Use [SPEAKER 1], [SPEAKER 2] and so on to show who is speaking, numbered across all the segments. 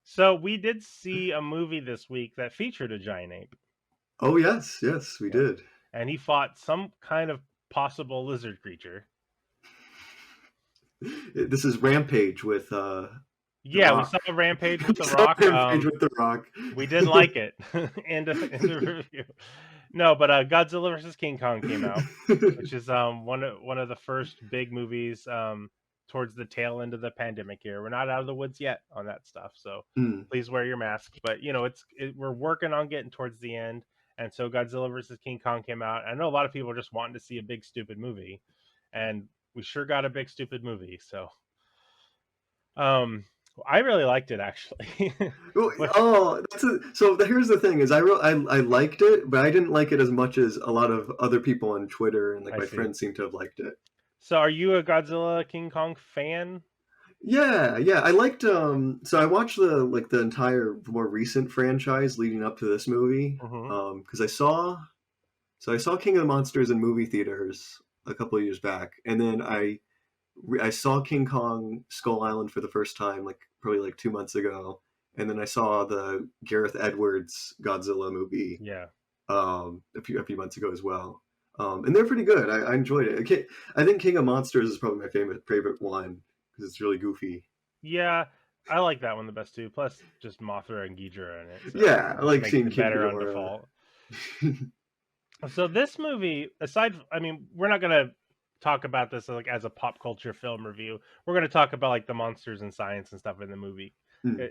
[SPEAKER 1] So we did see a movie this week that featured a giant ape.
[SPEAKER 2] Oh, yes, yes, we
[SPEAKER 1] Yeah.
[SPEAKER 2] did.
[SPEAKER 1] And he fought some kind of possible lizard creature.
[SPEAKER 2] This is Rampage with, The
[SPEAKER 1] Yeah, we
[SPEAKER 2] Rock.
[SPEAKER 1] saw a Rampage
[SPEAKER 2] We
[SPEAKER 1] with The
[SPEAKER 2] saw
[SPEAKER 1] Rock.
[SPEAKER 2] Rampage with The Rock.
[SPEAKER 1] We didn't like it. End of review. No, but Godzilla versus King Kong came out, which is one of the first big movies towards the tail end of the pandemic here. We're not out of the woods yet on that stuff, so
[SPEAKER 2] Mm,
[SPEAKER 1] please wear your mask. But we're working on getting towards the end, and so Godzilla versus King Kong came out. I know a lot of people are just wanting to see a big stupid movie, and we sure got a big stupid movie. So um, I really liked it actually.
[SPEAKER 2] oh,
[SPEAKER 1] What?
[SPEAKER 2] so here's the thing is I liked it, but I didn't like it as much as a lot of other people on Twitter and, like,
[SPEAKER 1] I
[SPEAKER 2] my
[SPEAKER 1] see.
[SPEAKER 2] friends seem to have liked it.
[SPEAKER 1] So are you a Godzilla King Kong fan?
[SPEAKER 2] Yeah, yeah, I liked, so I watched the entire more recent franchise leading up to this movie,
[SPEAKER 1] Mhm.
[SPEAKER 2] 'cause I saw King of the Monsters in movie theaters a couple of years back, and then I saw King Kong Skull Island for the first time, like probably like 2 months ago, and then I saw the Gareth Edwards Godzilla movie
[SPEAKER 1] Yeah.
[SPEAKER 2] a few months ago as well. And they're pretty good. I enjoyed it. I think King of Monsters is probably my favorite one because it's really goofy.
[SPEAKER 1] Yeah, I like that one the best too. Plus, just Mothra and Ghidorah in it, so
[SPEAKER 2] Yeah, I like
[SPEAKER 1] makes
[SPEAKER 2] seeing
[SPEAKER 1] it
[SPEAKER 2] King
[SPEAKER 1] better on
[SPEAKER 2] Ghidorah.
[SPEAKER 1] default. So this movie, I mean, we're not gonna talk about this like as a pop culture film review. We're gonna talk about like the monsters and science and stuff in the movie.
[SPEAKER 2] Mm,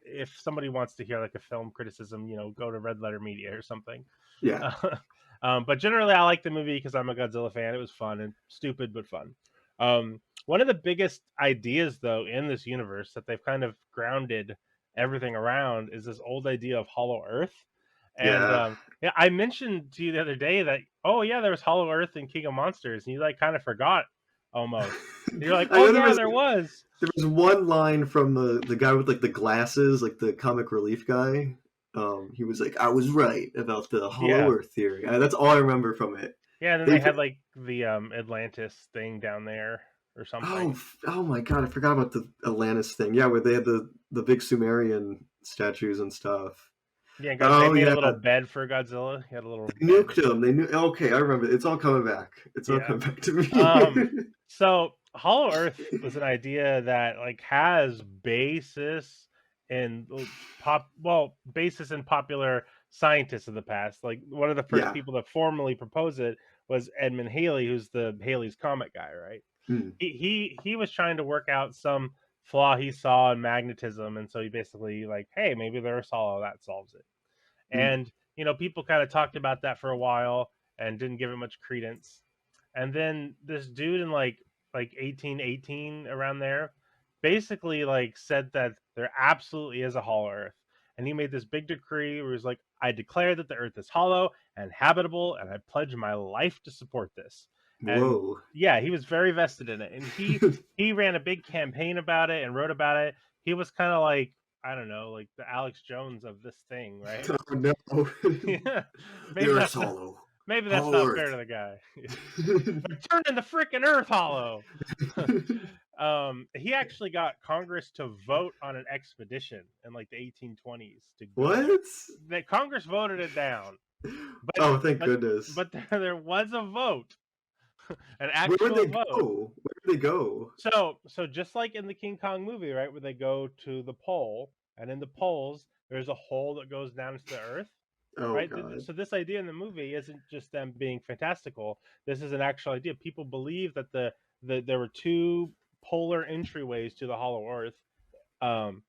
[SPEAKER 1] If somebody wants to hear like a film criticism, go to Red Letter Media or something.
[SPEAKER 2] yeah,
[SPEAKER 1] But generally, I like the movie because I'm a Godzilla fan. It was fun and stupid, but fun. One of the biggest ideas, though, in this universe that they've kind of grounded everything around is this old idea of Hollow Earth. And
[SPEAKER 2] yeah.
[SPEAKER 1] yeah, I mentioned to you the other day that, oh yeah, there was Hollow Earth in King of Monsters, and you like kind of forgot almost. You're like,
[SPEAKER 2] I
[SPEAKER 1] oh
[SPEAKER 2] know
[SPEAKER 1] yeah, there was.
[SPEAKER 2] there was one line from the guy with, like, the glasses, like the comic relief guy. He was like, "I was right about the Hollow
[SPEAKER 1] Yeah,
[SPEAKER 2] Earth theory." That's all I remember from it.
[SPEAKER 1] yeah. And then
[SPEAKER 2] They
[SPEAKER 1] they had like the Atlantis thing down there or something.
[SPEAKER 2] oh my god, I forgot about the Atlantis thing. Yeah, where they had the big Sumerian statues and stuff.
[SPEAKER 1] Yeah, they
[SPEAKER 2] Oh
[SPEAKER 1] made a
[SPEAKER 2] yeah,
[SPEAKER 1] little bed for Godzilla. He had a little
[SPEAKER 2] they
[SPEAKER 1] bed.
[SPEAKER 2] nuked him. They knew. Okay, I remember. It's all coming back. It's all
[SPEAKER 1] Yeah.
[SPEAKER 2] coming back to me.
[SPEAKER 1] So Hollow Earth was an idea that like has basis in basis in popular scientists of the past. Like one of the first
[SPEAKER 2] Yeah.
[SPEAKER 1] people that formally proposed it was Edmund Halley, who's the Halley's Comet guy, right?
[SPEAKER 2] Mm,
[SPEAKER 1] He was trying to work out some flaw he saw in magnetism, and so he basically like, hey, maybe there's hollow that solves it.
[SPEAKER 2] mm,
[SPEAKER 1] And people kind of talked about that for a while and didn't give it much credence. And then this dude in like 1818 around there basically like said that there absolutely is a hollow earth. And he made this big decree where he's like, I declare that the earth is hollow and habitable, and I pledge my life to support this. And
[SPEAKER 2] whoa.
[SPEAKER 1] yeah, he was very vested in it. And he ran a big campaign about it and wrote about it. He was kind of like, I don't know, like the Alex Jones of this thing, right?
[SPEAKER 2] Oh no.
[SPEAKER 1] Yeah,
[SPEAKER 2] The
[SPEAKER 1] maybe
[SPEAKER 2] Earth's
[SPEAKER 1] that's
[SPEAKER 2] hollow.
[SPEAKER 1] maybe that's
[SPEAKER 2] Hollow
[SPEAKER 1] not fair
[SPEAKER 2] Earth.
[SPEAKER 1] to the guy. Turn in the freaking Earth Hollow. He actually got Congress to vote on an expedition in like the 1820s to go there.
[SPEAKER 2] What?
[SPEAKER 1] That Congress voted it down, but
[SPEAKER 2] Oh, thank
[SPEAKER 1] but
[SPEAKER 2] goodness.
[SPEAKER 1] but there was a vote, an
[SPEAKER 2] Where would they
[SPEAKER 1] actual vote.
[SPEAKER 2] go? Where would they go?
[SPEAKER 1] So just like in the King Kong movie, right, where they go to the pole, and in the poles there's a hole that goes down into the earth,
[SPEAKER 2] Oh
[SPEAKER 1] right?
[SPEAKER 2] god.
[SPEAKER 1] So this idea in the movie isn't just them being fantastical. This is an actual idea. People believe that there were two polar entryways to the Hollow Earth, um,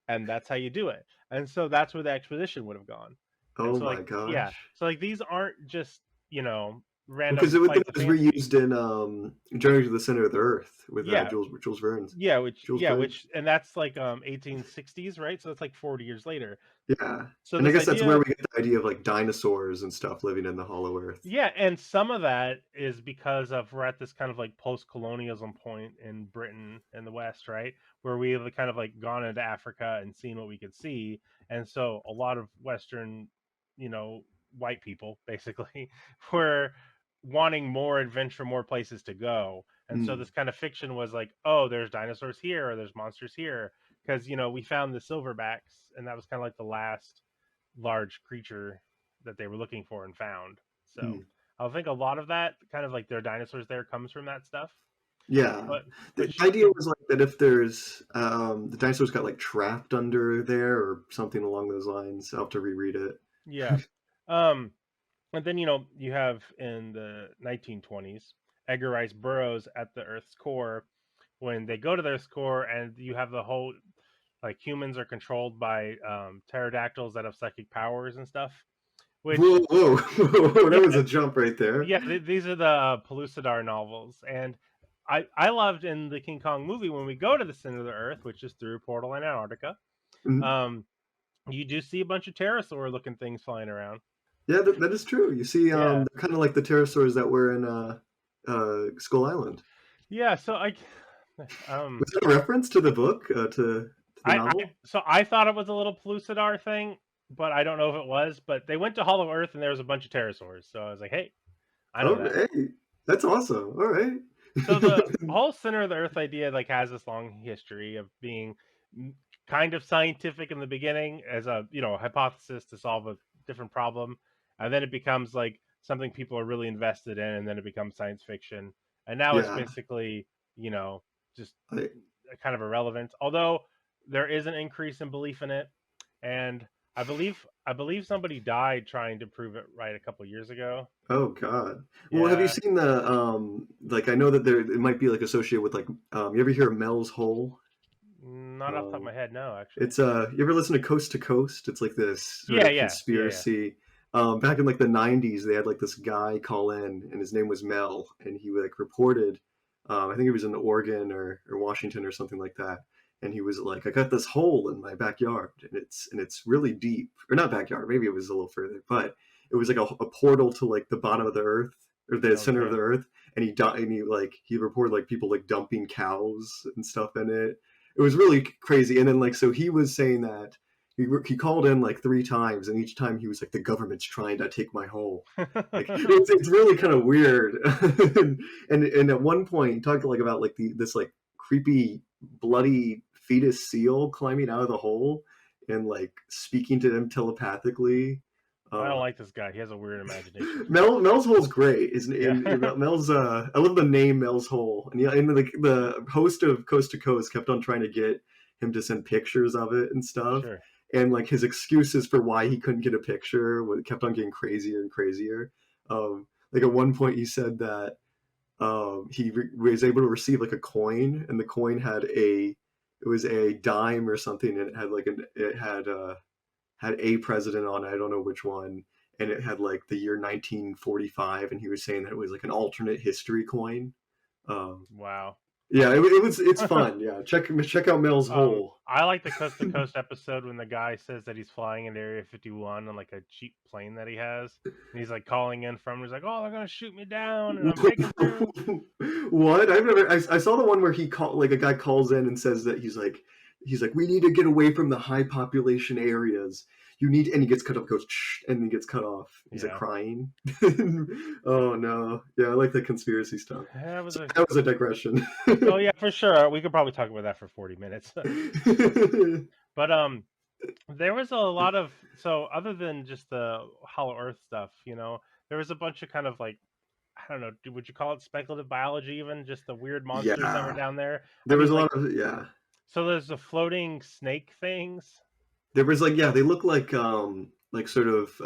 [SPEAKER 1] and that's how you do it. And so that's where the expedition would have gone. And
[SPEAKER 2] Oh
[SPEAKER 1] so
[SPEAKER 2] my
[SPEAKER 1] like yeah,
[SPEAKER 2] gosh.
[SPEAKER 1] so like these aren't just
[SPEAKER 2] Because
[SPEAKER 1] random
[SPEAKER 2] it
[SPEAKER 1] flights of
[SPEAKER 2] was
[SPEAKER 1] fancy.
[SPEAKER 2] reused in Journey to the Center of the Earth with
[SPEAKER 1] Yeah,
[SPEAKER 2] Jules Verne's.
[SPEAKER 1] yeah,
[SPEAKER 2] Jules Verne.
[SPEAKER 1] and that's like 1860s, right? So it's like 40 years later.
[SPEAKER 2] Yeah.
[SPEAKER 1] So
[SPEAKER 2] And I
[SPEAKER 1] this
[SPEAKER 2] guess that's where
[SPEAKER 1] idea,
[SPEAKER 2] we get the idea of, like, dinosaurs and stuff living in the Hollow Earth.
[SPEAKER 1] yeah, and some of that is because of we're at this kind of like post-colonialism point in Britain and the West, right? Where we have kind of like gone into Africa and seen what we could see. And so a lot of Western, you know, white people basically were wanting more adventure, more places to go. And so
[SPEAKER 2] Mm.
[SPEAKER 1] this kind of fiction was like, oh, there's dinosaurs here or there's monsters here. because we found the silverbacks, and that was kind of like the last large creature that they were looking for and found. So
[SPEAKER 2] Mm.
[SPEAKER 1] I think a lot of that kind of like their dinosaurs there comes from that stuff.
[SPEAKER 2] Yeah.
[SPEAKER 1] But
[SPEAKER 2] The
[SPEAKER 1] but
[SPEAKER 2] idea was like that if there's the dinosaurs got like trapped under there or something along those lines. I'll have to reread it.
[SPEAKER 1] yeah, um, and then you have in the 1920s Edgar Rice Burroughs at the Earth's core when they go to the Earth's core, and you have the whole like humans are controlled by pterodactyls that have psychic powers and stuff. Which
[SPEAKER 2] Whoa, whoa, whoa!
[SPEAKER 1] yeah,
[SPEAKER 2] That was a jump right there.
[SPEAKER 1] yeah, these are the Pellucidar novels, and I loved in the King Kong movie when we go to the center of the Earth, which is through a portal in Antarctica.
[SPEAKER 2] Mhm.
[SPEAKER 1] Um, you do see a bunch of pterosaur looking things flying around.
[SPEAKER 2] Yeah, that is true. You see,
[SPEAKER 1] Yeah,
[SPEAKER 2] they're kind of like the pterosaurs that were in Skull Island.
[SPEAKER 1] yeah. So um,
[SPEAKER 2] Was that a reference to the book, to the
[SPEAKER 1] I
[SPEAKER 2] novel?
[SPEAKER 1] so I thought it was a little Pellucidar thing, but I don't know if it was. But they went to Hollow Earth and there was a bunch of pterosaurs, so I was like, hey, I know
[SPEAKER 2] Oh,
[SPEAKER 1] that.
[SPEAKER 2] hey, that's awesome. All right.
[SPEAKER 1] So the whole center of the Earth idea like has this long history of being kind of scientific in the beginning as a hypothesis to solve a different problem, and then it becomes like something people are really invested in, and then it becomes science fiction, and now it's
[SPEAKER 2] Yeah.
[SPEAKER 1] basically just
[SPEAKER 2] I,
[SPEAKER 1] kind of irrelevant. Although there is an increase in belief in it, and I believe somebody died trying to prove it right a couple years ago.
[SPEAKER 2] oh God. Well, have you
[SPEAKER 1] Yeah,
[SPEAKER 2] seen the like I know that there it might be like associated with like you ever hear of Mel's Hole?
[SPEAKER 1] not off the top of
[SPEAKER 2] Um,
[SPEAKER 1] my head, no, actually.
[SPEAKER 2] it's you ever listen to Coast to Coast? It's like this sort
[SPEAKER 1] Yeah,
[SPEAKER 2] of
[SPEAKER 1] yeah, yeah, yeah.
[SPEAKER 2] conspiracy. Back in like the '90s, they had like this guy call in, and his name was Mel, and he like reported. I think he was in Oregon or Washington or something like that, and he was like, "I got this hole in my backyard, and it's really deep, or not backyard, maybe it was a little further, but it was like a portal to like the bottom of the earth or the
[SPEAKER 1] Oh
[SPEAKER 2] center of the
[SPEAKER 1] damn.
[SPEAKER 2] earth, and he reported like people like dumping cows and stuff in it. It was really crazy. And then like so he was saying that he called in like three times, and each time he was like, the government's trying to take my hole. Like it's really kind of weird. And at one point he talked like about like this like creepy bloody fetus seal climbing out of the hole and like speaking to them telepathically.
[SPEAKER 1] I don't
[SPEAKER 2] uh
[SPEAKER 1] like this guy. He has a weird imagination.
[SPEAKER 2] Mel's Hole's great, isn't it?
[SPEAKER 1] Yeah.
[SPEAKER 2] Mel's I love the name Mel's Hole, and yeah, and the host of Coast to Coast kept on trying to get him to send pictures of it and stuff,
[SPEAKER 1] Sure.
[SPEAKER 2] and like his excuses for why he couldn't get a picture kept on getting crazier and crazier. Like at one point he said that was able to receive like a coin, and the coin had it was a dime or something, and it had like it had a president on it. I don't know which one, and it had like the year 1945, and he was saying that it was like an alternate history coin. Um,
[SPEAKER 1] Wow.
[SPEAKER 2] yeah, it's fun. Yeah, check out Mel's Hole.
[SPEAKER 1] I like the Coast to Coast episode when the guy says that he's flying into Area 51 on like a cheap plane that he has, and he's like calling in from. He's like, "Oh, they're gonna shoot me down, and I'm making through."
[SPEAKER 2] What? I saw the one where he call like a guy calls in and says that he's like we need to get away from the high population areas. You need, and he gets cut off, goes shh, and he gets cut off. He's like
[SPEAKER 1] Yeah.
[SPEAKER 2] crying. Oh no, yeah, I like the conspiracy stuff.
[SPEAKER 1] That was
[SPEAKER 2] So
[SPEAKER 1] a.
[SPEAKER 2] that was a digression.
[SPEAKER 1] Oh yeah, for sure. We could probably talk about that for 40 minutes. But there was a lot of other than just the Hollow Earth stuff, there was a bunch of kind of like I don't know, would you call it speculative biology even? Just the weird monsters that were
[SPEAKER 2] Yeah,
[SPEAKER 1] down there. I
[SPEAKER 2] there was
[SPEAKER 1] mean,
[SPEAKER 2] a
[SPEAKER 1] like,
[SPEAKER 2] lot of yeah.
[SPEAKER 1] so there's the floating snake things.
[SPEAKER 2] There was like yeah, they look like sort of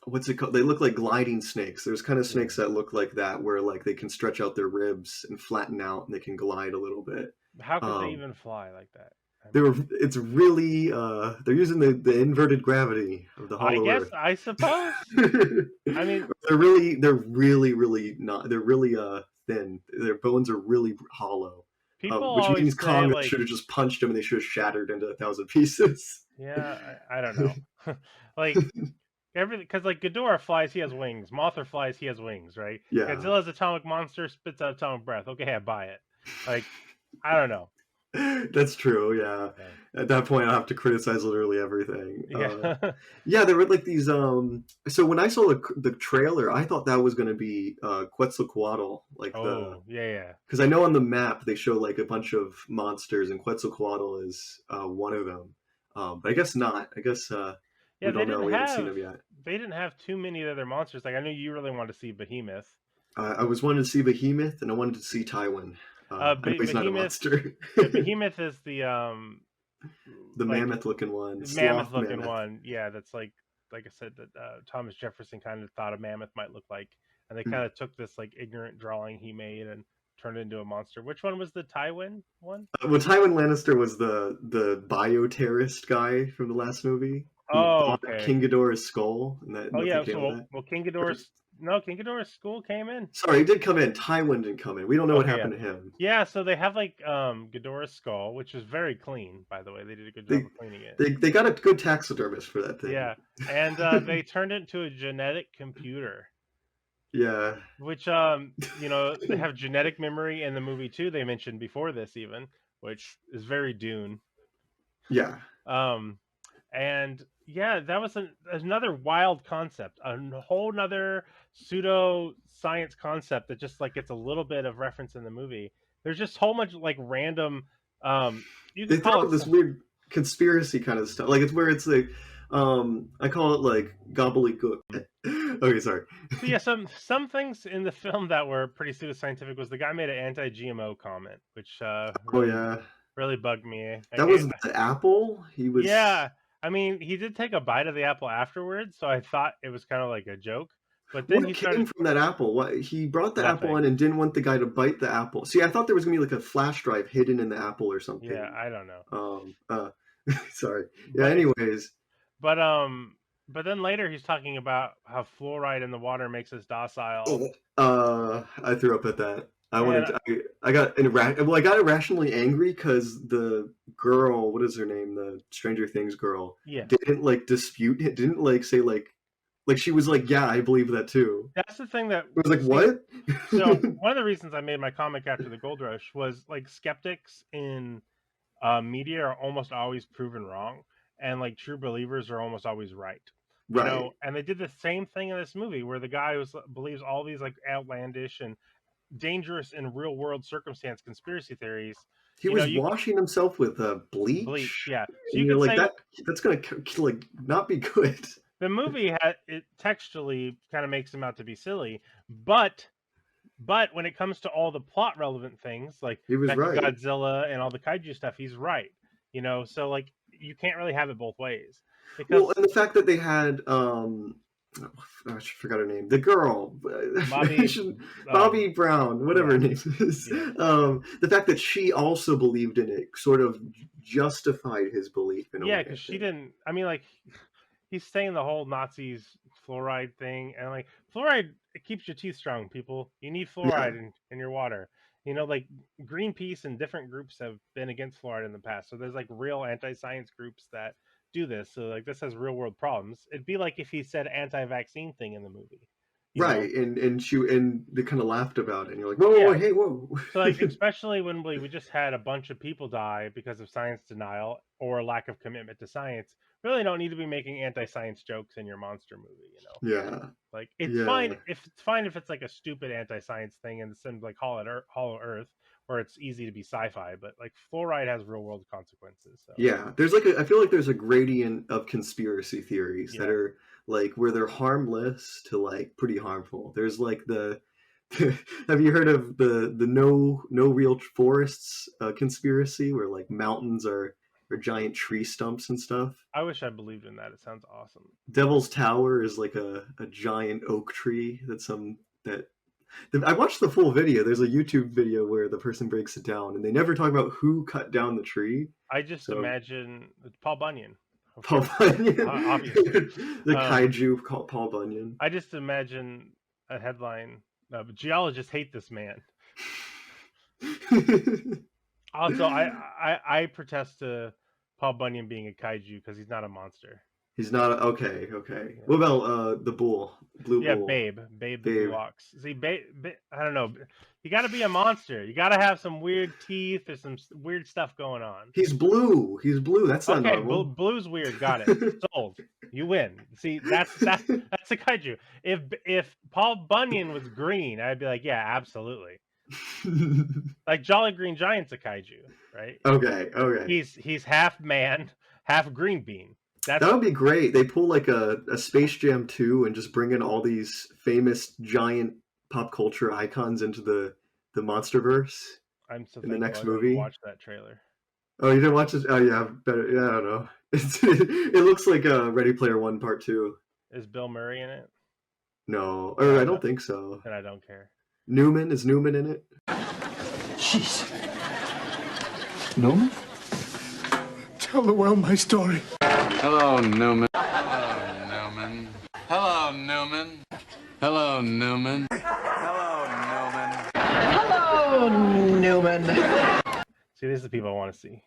[SPEAKER 2] what's it called? They look like gliding snakes. There's kind of
[SPEAKER 1] Yeah.
[SPEAKER 2] snakes that look like that, where like they can stretch out their ribs and flatten out, and they can glide a little bit.
[SPEAKER 1] How could they
[SPEAKER 2] Um,
[SPEAKER 1] even fly like that? I
[SPEAKER 2] they were.
[SPEAKER 1] mean,
[SPEAKER 2] It's really. They're using the inverted gravity of the
[SPEAKER 1] I
[SPEAKER 2] Hollow
[SPEAKER 1] guess
[SPEAKER 2] Earth.
[SPEAKER 1] I suppose. I mean,
[SPEAKER 2] They're really not. They're really thin. Their bones are really hollow,
[SPEAKER 1] people
[SPEAKER 2] which
[SPEAKER 1] always
[SPEAKER 2] means
[SPEAKER 1] say
[SPEAKER 2] Kong
[SPEAKER 1] like,
[SPEAKER 2] should have just punched him, and they should have shattered into 1,000 pieces.
[SPEAKER 1] yeah, I don't know, like everything because like Ghidorah flies, he has wings. Mothra flies, he has wings, right?
[SPEAKER 2] Yeah.
[SPEAKER 1] Godzilla's atomic monster spits out atomic breath. Okay, I buy it. Like, I don't know.
[SPEAKER 2] That's true. Yeah.
[SPEAKER 1] Yeah.
[SPEAKER 2] At that point, I have to criticize literally everything.
[SPEAKER 1] Yeah.
[SPEAKER 2] Yeah, there were like these. So when I saw the trailer, I thought that was going to be Quetzalcoatl, like the
[SPEAKER 1] Oh, yeah, yeah.
[SPEAKER 2] because I know on the map they show like a bunch of monsters, and Quetzalcoatl is one of them. But I guess not. I guess
[SPEAKER 1] Yeah,
[SPEAKER 2] we don't know. We haven't seen him yet.
[SPEAKER 1] they didn't have too many other monsters. Like I know you really wanted to see Behemoth.
[SPEAKER 2] I was wanting to see Behemoth, and I wanted to see Tywin. I know he's not a
[SPEAKER 1] Behemoth,
[SPEAKER 2] monster.
[SPEAKER 1] yeah, Behemoth is the
[SPEAKER 2] The
[SPEAKER 1] like
[SPEAKER 2] mammoth-looking one,
[SPEAKER 1] mammoth
[SPEAKER 2] sloth
[SPEAKER 1] looking
[SPEAKER 2] mammoth.
[SPEAKER 1] one. Yeah, that's like I said that Thomas Jefferson kind of thought a mammoth might look like, and they
[SPEAKER 2] Hmm.
[SPEAKER 1] kind of took this like ignorant drawing he made and turned it into a monster. Which one was the Tywin one?
[SPEAKER 2] Well, Tywin Lannister was the bioterrorist guy from the last movie who
[SPEAKER 1] Oh,
[SPEAKER 2] thought that
[SPEAKER 1] okay.
[SPEAKER 2] King Ghidorah's skull, and that
[SPEAKER 1] Oh
[SPEAKER 2] nothing
[SPEAKER 1] yeah.
[SPEAKER 2] came
[SPEAKER 1] So
[SPEAKER 2] of that.
[SPEAKER 1] King Ghidorah's no King Ghidorah's school came in.
[SPEAKER 2] Sorry, he did come in. Tywin didn't come in. We don't know what
[SPEAKER 1] Okay, yeah.
[SPEAKER 2] happened to him.
[SPEAKER 1] Yeah, so they have like Ghidorah's skull, which is very clean, by the way. They did a good job
[SPEAKER 2] They
[SPEAKER 1] of cleaning it.
[SPEAKER 2] they got a good taxidermist for that thing.
[SPEAKER 1] Yeah, and they turned it into a genetic computer,
[SPEAKER 2] Yeah.
[SPEAKER 1] which they have genetic memory in the movie too. They mentioned before this even, which is very Dune.
[SPEAKER 2] Yeah.
[SPEAKER 1] Um, and yeah, that was another wild concept, a whole nother pseudo science concept that just like gets a little bit of reference in the movie. There's just so much like random, you
[SPEAKER 2] They
[SPEAKER 1] could
[SPEAKER 2] throw
[SPEAKER 1] call
[SPEAKER 2] out
[SPEAKER 1] it
[SPEAKER 2] this weird conspiracy kind of stuff. Like it's where it's like I call it like gobbledygook. Okay, sorry.
[SPEAKER 1] so yeah, some things in the film that were pretty pseudoscientific was the guy made an anti-GMO comment, which
[SPEAKER 2] Oh
[SPEAKER 1] really
[SPEAKER 2] yeah.
[SPEAKER 1] really bugged me.
[SPEAKER 2] That was the apple. He was
[SPEAKER 1] Yeah, I mean, he did take a bite of the apple afterwards, so I thought it was kind of like a joke. But then he
[SPEAKER 2] what came
[SPEAKER 1] started
[SPEAKER 2] from that apple? What he brought the apple
[SPEAKER 1] nothing.
[SPEAKER 2] in and didn't want the guy to bite the apple. See, I thought there was gonna be like a flash drive hidden in the apple or
[SPEAKER 1] Yeah,
[SPEAKER 2] something.
[SPEAKER 1] I don't know.
[SPEAKER 2] Um uh sorry. Yeah,
[SPEAKER 1] But
[SPEAKER 2] anyways.
[SPEAKER 1] but um but then later he's talking about how fluoride in the water makes us docile.
[SPEAKER 2] I threw up at that. I wanted
[SPEAKER 1] And
[SPEAKER 2] to, I got I got irrationally angry because the girl, what is her name, the Stranger Things girl,
[SPEAKER 1] yeah,
[SPEAKER 2] didn't like dispute it, didn't like say like she was like, yeah, I believe that too.
[SPEAKER 1] that's the thing that
[SPEAKER 2] I was like,
[SPEAKER 1] see.
[SPEAKER 2] what?
[SPEAKER 1] So one of the reasons I made my comic after the gold rush was like skeptics in media are almost always proven wrong, and like true believers are almost always right.
[SPEAKER 2] Right.
[SPEAKER 1] And they did the same thing in this movie where the guy believes all these like outlandish and dangerous in real world circumstance conspiracy theories.
[SPEAKER 2] He was
[SPEAKER 1] You
[SPEAKER 2] washing himself with
[SPEAKER 1] bleach,
[SPEAKER 2] bleach,
[SPEAKER 1] yeah. So
[SPEAKER 2] and
[SPEAKER 1] you
[SPEAKER 2] you're
[SPEAKER 1] could
[SPEAKER 2] like
[SPEAKER 1] say
[SPEAKER 2] that's gonna like not be good.
[SPEAKER 1] the movie it textually kind of makes him out to be silly, but when it comes to all the plot relevant things like
[SPEAKER 2] He was
[SPEAKER 1] Mecha
[SPEAKER 2] right.
[SPEAKER 1] Godzilla and all the kaiju stuff, he's right. So like you can't really have it both ways
[SPEAKER 2] Well,
[SPEAKER 1] because
[SPEAKER 2] and the fact that they had oh, I forgot her name. The girl,
[SPEAKER 1] Bobby,
[SPEAKER 2] Bobby Brown, whatever
[SPEAKER 1] yeah,
[SPEAKER 2] her name is.
[SPEAKER 1] yeah,
[SPEAKER 2] The fact that she also believed in it sort of justified his belief in a
[SPEAKER 1] yeah,
[SPEAKER 2] way. I
[SPEAKER 1] because she
[SPEAKER 2] think.
[SPEAKER 1] didn't. I mean, like he's saying the whole Nazis fluoride thing, and like fluoride, it keeps your teeth strong. People, you need
[SPEAKER 2] Yeah,
[SPEAKER 1] fluoride in your water. Like Greenpeace and different groups have been against fluoride in the past. So there's like real anti-science groups that do this. So like this has real world problems. It'd be like if he said anti-vaccine thing in the movie. You know?
[SPEAKER 2] right. And they kind of laughed about it. And you're like, whoa, whoa,
[SPEAKER 1] Yeah.
[SPEAKER 2] hey, whoa.
[SPEAKER 1] So like especially when we just had a bunch of people die because of science denial or lack of commitment to science, really don't need to be making anti-science jokes in your monster movie.
[SPEAKER 2] Yeah,
[SPEAKER 1] Like it's
[SPEAKER 2] yeah.
[SPEAKER 1] fine if it's like a stupid anti-science thing and it's in like Hollow Earth where it's easy to be sci-fi, but like fluoride has real world consequences. So
[SPEAKER 2] Yeah, there's like I feel like there's a gradient of conspiracy theories that
[SPEAKER 1] yeah,
[SPEAKER 2] are like where they're harmless to like pretty harmful. There's like the have you heard of the no real forests conspiracy where like mountains are giant tree stumps and stuff?
[SPEAKER 1] I wish I believed in that. It sounds awesome.
[SPEAKER 2] Devil's Tower is like a giant oak tree that I watched the full video. There's a YouTube video where the person breaks it down, and they never talk about who cut down the tree.
[SPEAKER 1] I just
[SPEAKER 2] So
[SPEAKER 1] imagine Paul Bunyan, of
[SPEAKER 2] Paul
[SPEAKER 1] course,
[SPEAKER 2] Bunyan,
[SPEAKER 1] obviously.
[SPEAKER 2] the
[SPEAKER 1] Um,
[SPEAKER 2] kaiju called Paul Bunyan.
[SPEAKER 1] I just imagine a headline: "Geologists hate this man." Also, I protest to Paul Bunyan being a kaiju because he's not a monster.
[SPEAKER 2] He's not okay. What about the bull, blue
[SPEAKER 1] Yeah,
[SPEAKER 2] bull,
[SPEAKER 1] Babe the Blue
[SPEAKER 2] Babe?
[SPEAKER 1] Ox. See, I don't know. You got to be a monster. You got to have some weird teeth or some weird stuff going on.
[SPEAKER 2] He's blue. He's blue. That's not
[SPEAKER 1] Okay,
[SPEAKER 2] normal.
[SPEAKER 1] blue's weird. Got it. Sold. You win. See, that's a kaiju. If Paul Bunyan was green, I'd be like, yeah, absolutely. Like Jolly Green Giant's a kaiju, right?
[SPEAKER 2] Okay.
[SPEAKER 1] He's half man, half green bean.
[SPEAKER 2] That would be great. They pull like a Space Jam 2 and just bring in all these famous giant pop culture icons into the MonsterVerse
[SPEAKER 1] I'm so
[SPEAKER 2] in the
[SPEAKER 1] thankful
[SPEAKER 2] next
[SPEAKER 1] I didn't
[SPEAKER 2] movie.
[SPEAKER 1] watch that trailer.
[SPEAKER 2] Oh, you didn't watch this? Oh, yeah, better. Yeah, I don't know. It looks like Ready Player One Part Two.
[SPEAKER 1] Is Bill Murray in it?
[SPEAKER 2] No,
[SPEAKER 1] Then
[SPEAKER 2] or
[SPEAKER 1] I
[SPEAKER 2] I
[SPEAKER 1] don't.
[SPEAKER 2] don't think so.
[SPEAKER 1] Then I don't care.
[SPEAKER 2] Newman is Newman in it?
[SPEAKER 3] Jeez. Newman? Tell the world my story.
[SPEAKER 4] Hello, Newman. Hello, Newman. Hello, Newman. Hello, Newman. Hello, Newman.
[SPEAKER 3] Hello, Newman.
[SPEAKER 1] See, these are the people I want to see.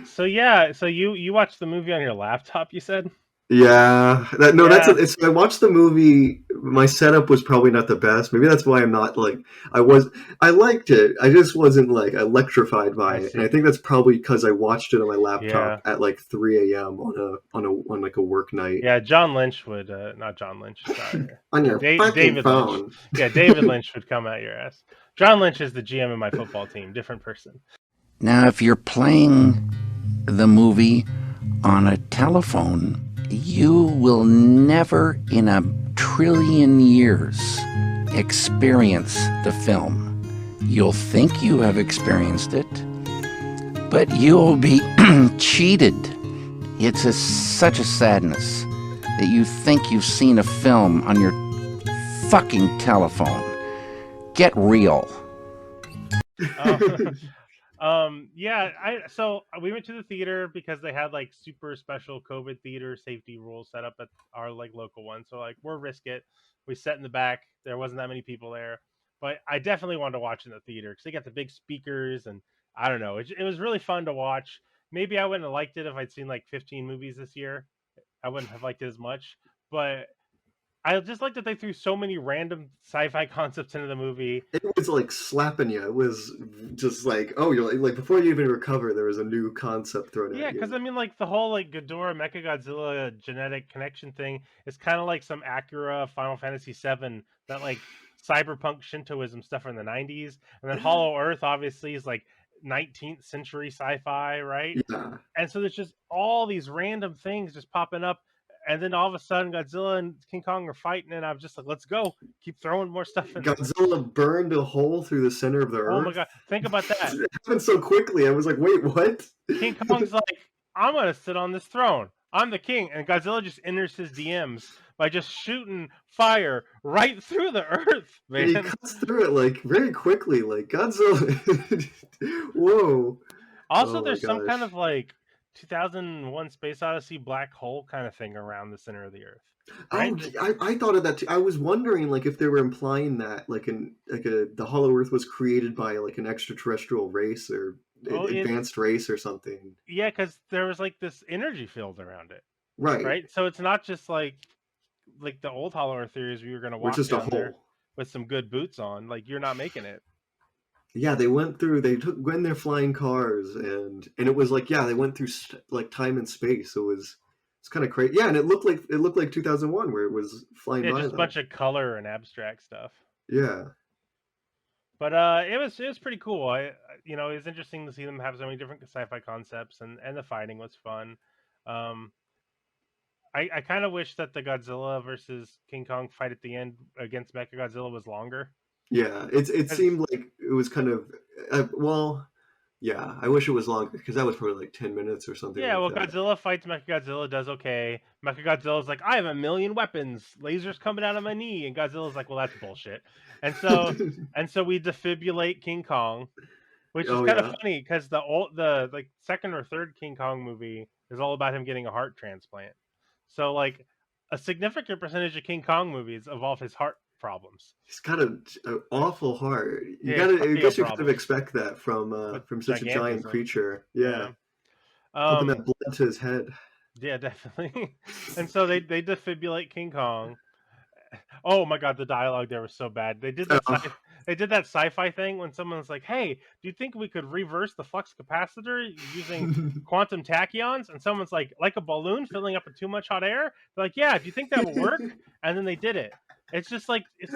[SPEAKER 1] So yeah, so you watched the movie on your laptop, you said?
[SPEAKER 2] Yeah,
[SPEAKER 1] Yeah.
[SPEAKER 2] it's. I watched the movie. My setup was probably not the best. Maybe that's why I'm not like I liked it. I just wasn't like electrified by
[SPEAKER 1] I
[SPEAKER 2] it, and I
[SPEAKER 1] see.
[SPEAKER 2] think that's probably because I watched it on my
[SPEAKER 1] Yeah.
[SPEAKER 2] laptop at like 3 a.m. on like a work night
[SPEAKER 1] Yeah, John Lynch would not John Lynch, sorry.
[SPEAKER 2] on your fucking
[SPEAKER 1] David Lynch.
[SPEAKER 2] phone.
[SPEAKER 1] Yeah, David Lynch would come at your ass. John Lynch is the GM of my football team, different person.
[SPEAKER 5] Now, if you're playing the movie on a telephone, you will never in a trillion years experience the film. You'll think you have experienced it, but you'll be cheated. It's such a sadness that you think you've seen a film on your fucking telephone. Get real.
[SPEAKER 1] Yeah, so we went to the theater because they had like super special COVID theater safety rules set up at our like local one. So like we're risk it. We sat in the back. There wasn't that many people there, but I definitely wanted to watch in the theater because they got the big speakers and I don't know. It was really fun to watch. Maybe I wouldn't have liked it if I'd seen like 15 movies this year. I wouldn't have liked it as much, but I just like that they threw so many random sci-fi concepts into the movie.
[SPEAKER 2] It was like slapping you. It was just like, oh, you're like before you even recover, there was a new concept thrown
[SPEAKER 1] Yeah,
[SPEAKER 2] at
[SPEAKER 1] because
[SPEAKER 2] you.
[SPEAKER 1] I mean, like the whole like Ghidorah Mechagodzilla genetic connection thing is kind of like some Acura Final Fantasy VII that like cyberpunk Shintoism stuff from the '90s, and then Hollow Earth obviously is like 19th century sci-fi, right?
[SPEAKER 2] Yeah.
[SPEAKER 1] And so there's just all these random things just popping up, and then all of a sudden Godzilla and King Kong are fighting, and I'm just like, let's go, keep throwing more stuff in there.
[SPEAKER 2] Godzilla burned a hole through the center of the
[SPEAKER 1] Oh my
[SPEAKER 2] earth.
[SPEAKER 1] god, think about that.
[SPEAKER 2] It happened so quickly. I was like, wait, what?
[SPEAKER 1] King Kong's like, I'm gonna sit on this throne. I'm the king, and Godzilla just enters his DMs by just shooting fire right through the earth,
[SPEAKER 2] And he
[SPEAKER 1] man.
[SPEAKER 2] cuts through it like very quickly. Like Godzilla. Whoa.
[SPEAKER 1] Also,
[SPEAKER 2] Oh my
[SPEAKER 1] there's some kind
[SPEAKER 2] gosh.
[SPEAKER 1] of like 2001 Space Odyssey black hole kind of thing around the center of the earth, right?
[SPEAKER 2] Oh, I thought of that too. I was wondering like if they were implying that the Hollow Earth was created by like an extraterrestrial race or
[SPEAKER 1] Oh,
[SPEAKER 2] advanced race or something.
[SPEAKER 1] yeah, because there was like this energy field around it,
[SPEAKER 2] Right.
[SPEAKER 1] right? So it's not just like the old Hollow Earth theories. We were gonna
[SPEAKER 2] We're
[SPEAKER 1] walk
[SPEAKER 2] just a
[SPEAKER 1] down there
[SPEAKER 2] hole.
[SPEAKER 1] with some good boots on. Like you're not making it.
[SPEAKER 2] Yeah, they went through. They took when their flying cars, and it was like, yeah, they went through like time and space. So it's kind of crazy. Yeah, and it looked like 2001 where it was flying
[SPEAKER 1] Yeah,
[SPEAKER 2] by
[SPEAKER 1] just a
[SPEAKER 2] them.
[SPEAKER 1] bunch of color and abstract stuff.
[SPEAKER 2] Yeah,
[SPEAKER 1] But it was pretty cool. You know, it was interesting to see them have so many different sci-fi concepts, and the fighting was fun. Um, I kind of wish that the Godzilla versus King Kong fight at the end against Mechagodzilla was longer.
[SPEAKER 2] yeah. It
[SPEAKER 1] 'Cause-
[SPEAKER 2] seemed like it was kind of well, yeah. I wish it was longer because that was probably like 10 minutes or something
[SPEAKER 1] yeah,
[SPEAKER 2] like
[SPEAKER 1] well,
[SPEAKER 2] that.
[SPEAKER 1] Godzilla fights Mechagodzilla, does okay. Mechagodzilla's like, I have a million weapons, lasers coming out of my knee, and Godzilla's like, well, that's bullshit. And so we defibrillate King Kong, which is
[SPEAKER 2] Oh
[SPEAKER 1] kind of
[SPEAKER 2] yeah,
[SPEAKER 1] funny because the like second or third King Kong movie is all about him getting a heart transplant. So like a significant percentage of King Kong movies involve his heart problems.
[SPEAKER 2] he's got an awful heart. You
[SPEAKER 1] Yeah, his
[SPEAKER 2] gotta. I
[SPEAKER 1] cardio
[SPEAKER 2] guess you kind of
[SPEAKER 1] problems
[SPEAKER 2] expect that
[SPEAKER 1] with
[SPEAKER 2] from such a giant
[SPEAKER 1] gigantism.
[SPEAKER 2] creature.
[SPEAKER 1] Yeah.
[SPEAKER 2] Yeah. Pumping that blood to his head.
[SPEAKER 1] Yeah, definitely. And so they defibrillate King Kong. Oh my god, the dialogue there was so bad. They did that sci-fi thing when someone's like, "Hey, do you think we could reverse the flux capacitor using quantum tachyons?" And someone's like a balloon filling up with too much hot air. They're like, "Yeah, do you think that would work?" And then they did it. It's just like it's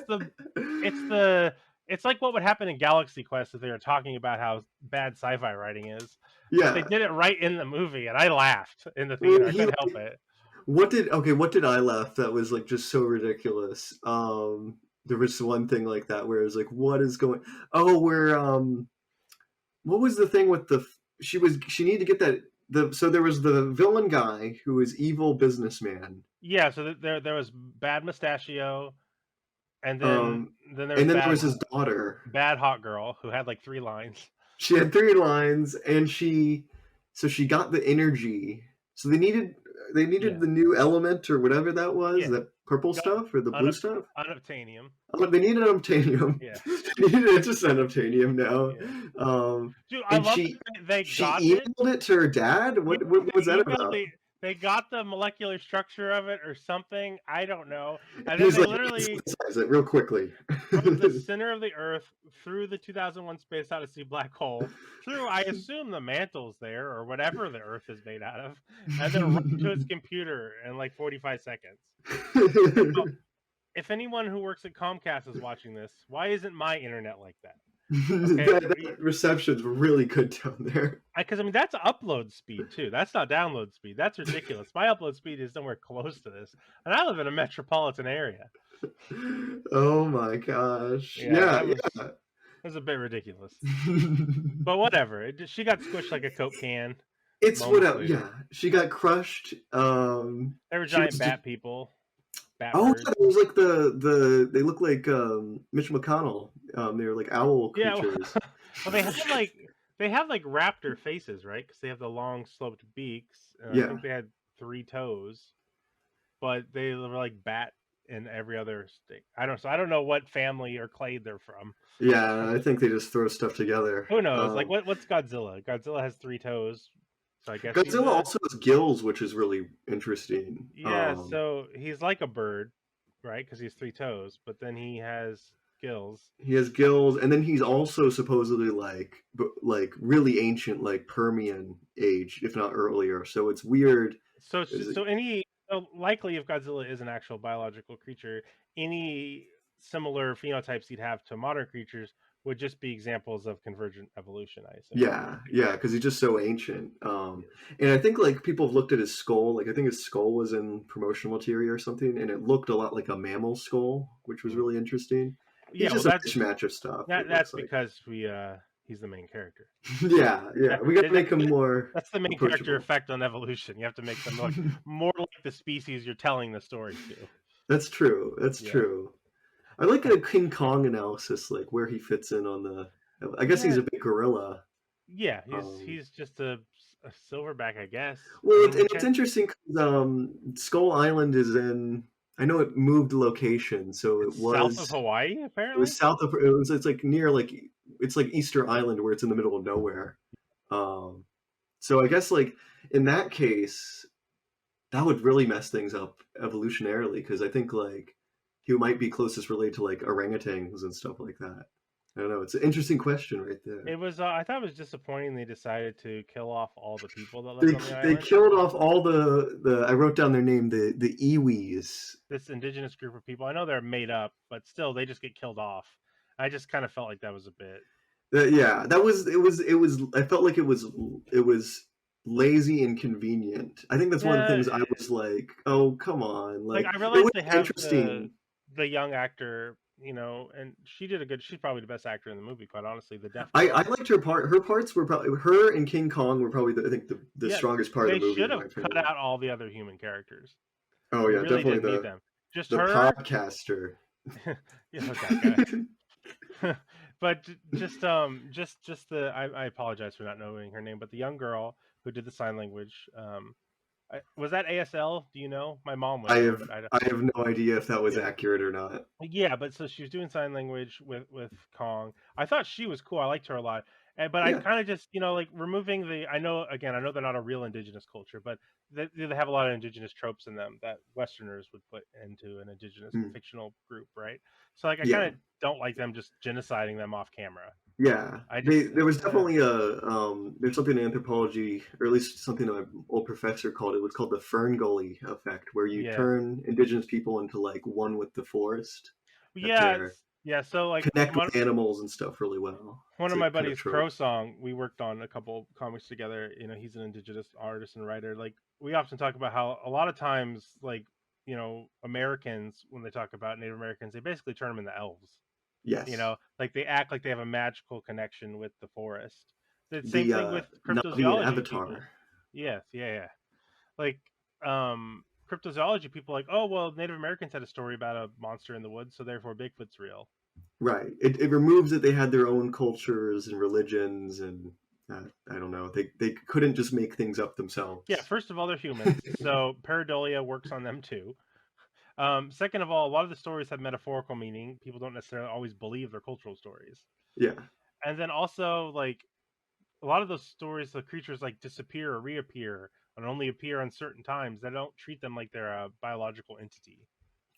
[SPEAKER 1] like what would happen in Galaxy Quest if they were talking about how bad sci-fi writing is.
[SPEAKER 2] Yeah,
[SPEAKER 1] but they did it right in the movie, and I laughed in the theater. I couldn't help it.
[SPEAKER 2] What did I laugh that was like just so ridiculous? There was one thing like that where it was like, what is going? Oh, where what was the thing with she needed to get that so there was the villain guy who was evil businessman.
[SPEAKER 1] Yeah, so there was Bad Mustachio, and then
[SPEAKER 2] there was his daughter,
[SPEAKER 1] Bad Hot Girl, who had like 3 lines.
[SPEAKER 2] She had 3 lines, and she got the energy. So they needed the new element or whatever that was, that purple stuff or the blue stuff.
[SPEAKER 1] Unobtainium.
[SPEAKER 2] They needed unobtainium.
[SPEAKER 1] Yeah,
[SPEAKER 2] they needed just unobtainium now.
[SPEAKER 1] Yeah. Dude, I love
[SPEAKER 2] she
[SPEAKER 1] emailed
[SPEAKER 2] it to her dad. What was that about?
[SPEAKER 1] They got the molecular structure of it or something. I don't know. And then they literally
[SPEAKER 2] synthesize it real quickly
[SPEAKER 1] from the center of the Earth through the 2001 Space Odyssey black hole, through I assume the mantles there or whatever the Earth is made out of, and then run to its computer in like 45 seconds. So, if anyone who works at Comcast is watching this, why isn't my internet like that? Okay.
[SPEAKER 2] that reception's really good down there.
[SPEAKER 1] Because I mean that's upload speed too. That's not download speed. That's ridiculous. My upload speed is nowhere close to this, and I live in a metropolitan area.
[SPEAKER 2] Oh my gosh!
[SPEAKER 1] Yeah. It was a bit ridiculous, but whatever. She got squished like a Coke can.
[SPEAKER 2] It's whatever. Yeah, she got crushed.
[SPEAKER 1] They were giant bat people.
[SPEAKER 2] Birds. It was like they look like Mitch McConnell. They were like owl creatures.
[SPEAKER 1] Yeah, well, they have like raptor faces, right? Because they have the long sloped beaks. I think they had 3 toes, but they were like bat in every other state. I don't know what family or clade they're from.
[SPEAKER 2] Yeah, I think they just throw stuff together.
[SPEAKER 1] Who knows? Like what's Godzilla? Godzilla has 3 toes. So I guess
[SPEAKER 2] Godzilla also has gills, which is really interesting.
[SPEAKER 1] Yeah, so he's like a bird, right? Because he has 3 toes, but then he has gills.
[SPEAKER 2] He has gills, and then he's also supposedly like really ancient, like Permian age, if not earlier. So it's weird. So
[SPEAKER 1] likely if Godzilla is an actual biological creature, any similar phenotypes he'd have to modern creatures would just be examples of convergent evolution, I assume.
[SPEAKER 2] Yeah, because he's just so ancient. And I think like people have looked at his skull. Like I think his skull was in promotional material or something, and it looked a lot like a mammal skull, which was really interesting.
[SPEAKER 1] Yeah,
[SPEAKER 2] just a mismatch of stuff.
[SPEAKER 1] That's because he's the main character.
[SPEAKER 2] Yeah. We got to make him more.
[SPEAKER 1] That's the main character effect on evolution. You have to make them look more like the species you're telling the story to.
[SPEAKER 2] That's true. That's true. I like a King Kong analysis, like where he fits in on the. I guess he's a big gorilla.
[SPEAKER 1] Yeah, he's just a silverback, I guess.
[SPEAKER 2] Well, it's interesting because Skull Island is in. I know it moved location, so it was
[SPEAKER 1] south of Hawaii. Apparently,
[SPEAKER 2] it was south of. It's like near it's like Easter Island, where it's in the middle of nowhere. So I guess like in that case, that would really mess things up evolutionarily, because I think like. He might be closest related to like orangutans and stuff like that. I don't know. It's an interesting question right there.
[SPEAKER 1] It was. I thought it was disappointing they decided to kill off all the people that lived on the island.
[SPEAKER 2] They killed off all the. I wrote down their name. The Iwis.
[SPEAKER 1] This indigenous group of people. I know they're made up, but still, they just get killed off. I just kind of felt like that was a bit.
[SPEAKER 2] That was. It was. I felt like it was lazy and convenient. I think that's one of the things I was like, oh come on, like
[SPEAKER 1] I realized they have
[SPEAKER 2] interesting.
[SPEAKER 1] The young actor, and she did she's probably the best actor in the movie, quite honestly.
[SPEAKER 2] I liked her part. Her parts were probably her and King Kong were probably the strongest part of the movie.
[SPEAKER 1] They should have cut out all the other human characers.
[SPEAKER 2] Oh yeah,
[SPEAKER 1] really
[SPEAKER 2] definitely
[SPEAKER 1] need them. Just
[SPEAKER 2] the
[SPEAKER 1] her
[SPEAKER 2] podcaster.
[SPEAKER 1] that guy. But just the I apologize for not knowing her name, but the young girl who did the sign language. Was that ASL? Do you know? My mom was.
[SPEAKER 2] I have no idea if that was accurate or not.
[SPEAKER 1] Yeah, but so she was doing sign language with Kong. I thought she was cool. I liked her a lot. But I
[SPEAKER 2] Yeah.
[SPEAKER 1] kind of just, like removing I know they're not a real indigenous culture, but they have a lot of indigenous tropes in them that Westerners would put into an indigenous
[SPEAKER 2] Mm.
[SPEAKER 1] fictional group, right? So like I
[SPEAKER 2] Yeah.
[SPEAKER 1] kind of don't like them just genociding them off camera.
[SPEAKER 2] Yeah,
[SPEAKER 1] I just
[SPEAKER 2] there was definitely there's something in anthropology, or at least something an old professor called it. It was called the fern gully effect, where you
[SPEAKER 1] yeah.
[SPEAKER 2] turn indigenous people into like one with the forest, that
[SPEAKER 1] Yeah,
[SPEAKER 2] they're
[SPEAKER 1] so like
[SPEAKER 2] connect with animals and stuff really well.
[SPEAKER 1] one
[SPEAKER 2] It's
[SPEAKER 1] of
[SPEAKER 2] a
[SPEAKER 1] my
[SPEAKER 2] kind of
[SPEAKER 1] buddies,
[SPEAKER 2] trope.
[SPEAKER 1] Crow Song, we worked on a couple comics together. He's an indigenous artist and writer. Like we often talk about how a lot of times, like Americans, when they talk about Native Americans, they basically turn them into elves.
[SPEAKER 2] Yes,
[SPEAKER 1] Like they act like they have a magical connection with the forest. The same
[SPEAKER 2] the
[SPEAKER 1] thing with
[SPEAKER 2] Navi and
[SPEAKER 1] cryptozoology people.
[SPEAKER 2] Avatar.
[SPEAKER 1] Yes, yeah. Like cryptozoology people, like, oh well, Native Americans had a story about a monster in the woods, so therefore Bigfoot's real.
[SPEAKER 2] Right. It removes that they had their own cultures and religions, and I don't know. They couldn't just make things up themselves.
[SPEAKER 1] Yeah, first of all, they're humans, so pareidolia works on them too. Second of all, a lot of the stories have metaphorical meaning. People don't necessarily always believe their cultural stories.
[SPEAKER 2] Yeah.
[SPEAKER 1] And then also, like, a lot of those stories, the creatures like disappear or reappear and only appear on certain times. They don't treat them like they're a biological entity.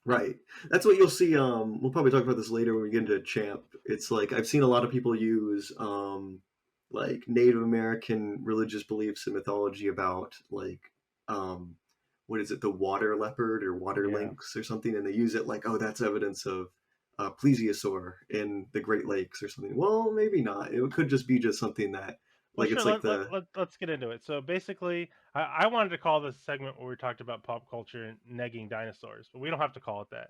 [SPEAKER 2] Right. That's what you'll see. We'll probably talk about this later when we get into Champ. It's like I've seen a lot of people use like Native American religious beliefs and mythology about like what is it, the water leopard or water
[SPEAKER 1] Yeah.
[SPEAKER 2] lynx or something, and they use it like, oh, that's evidence of Plesiosaur in the Great Lakes or something. Well, maybe not. It could just be just something that
[SPEAKER 1] Well,
[SPEAKER 2] like
[SPEAKER 1] sure.
[SPEAKER 2] it's like the
[SPEAKER 1] Let's get into it. So basically, I wanted to call this segment where we talked about pop culture and negging dinosaurs, but we don't have to call it that.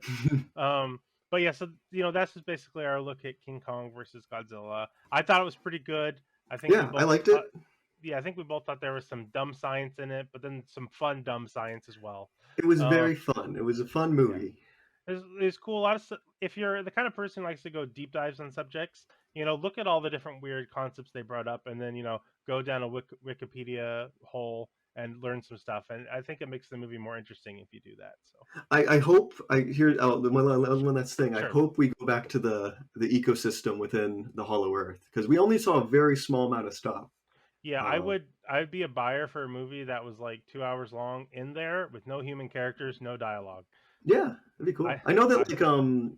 [SPEAKER 1] But yeah, so that's just basically our look at King Kong versus Godzilla. I thought it was pretty good. I think we
[SPEAKER 2] yeah, I
[SPEAKER 1] both
[SPEAKER 2] liked
[SPEAKER 1] thought,
[SPEAKER 2] it.
[SPEAKER 1] yeah, I think we both thought there was some dumb science in it, but then some fun dumb science as well.
[SPEAKER 2] It was
[SPEAKER 1] Um,
[SPEAKER 2] very fun. It was a fun
[SPEAKER 1] yeah,
[SPEAKER 2] movie.
[SPEAKER 1] it's cool. A lot of if you're the kind of person who likes to go deep dives on subjects, look at all the different weird concepts they brought up, and then go down a Wikipedia hole and learn some stuff. And I think it makes the movie more interesting if you do that. So
[SPEAKER 2] I hope I hear one last thing. I
[SPEAKER 1] sure.
[SPEAKER 2] hope we go back to the ecosystem within the Hollow Earth, because we only saw a very small amount of stuff.
[SPEAKER 1] Yeah, I'd be a buyer for a movie that was like 2 hours long in there with no human characters, no dialogue.
[SPEAKER 2] Yeah, that'd be cool. I know that like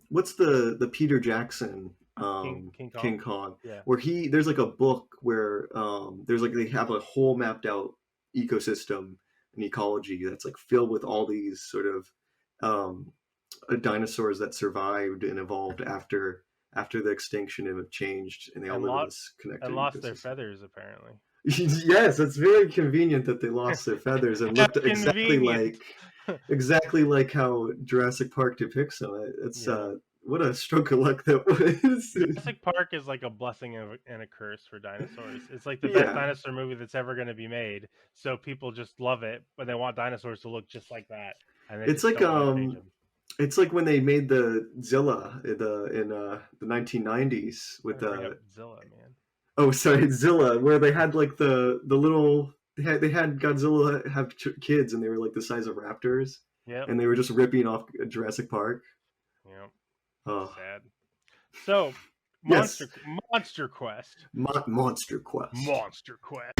[SPEAKER 2] what's the Peter Jackson
[SPEAKER 1] King Kong?
[SPEAKER 2] Kong,
[SPEAKER 1] Yeah.
[SPEAKER 2] where there's like a book where there's like they have a whole mapped out ecosystem and ecology that's like filled with all these sort of dinosaurs that survived and evolved after the extinction and have changed, and they all live in this connected
[SPEAKER 1] and lost
[SPEAKER 2] ecosystem.
[SPEAKER 1] their feathers apparently.
[SPEAKER 2] Yes, it's very convenient that they lost their feathers and looked exactly like how Jurassic Park depicts them. It's what a stroke of luck that was.
[SPEAKER 1] Jurassic Park is like a blessing and a curse for dinosaurs. It's like the best dinosaur movie that's ever going to be made. So people just love it, but they want dinosaurs to look just like that. And
[SPEAKER 2] it's like it's like when they made the Zilla in the 1990s with
[SPEAKER 1] Zilla, man.
[SPEAKER 2] Oh, sorry, Zilla, where they had like the little they had Godzilla have kids, and they were like the size of raptors.
[SPEAKER 1] Yeah.
[SPEAKER 2] And they were just ripping off Jurassic Park.
[SPEAKER 1] Yeah.
[SPEAKER 2] Oh.
[SPEAKER 1] Sad. So, Monster Quest.
[SPEAKER 2] Monster Quest.
[SPEAKER 1] Monster Quest.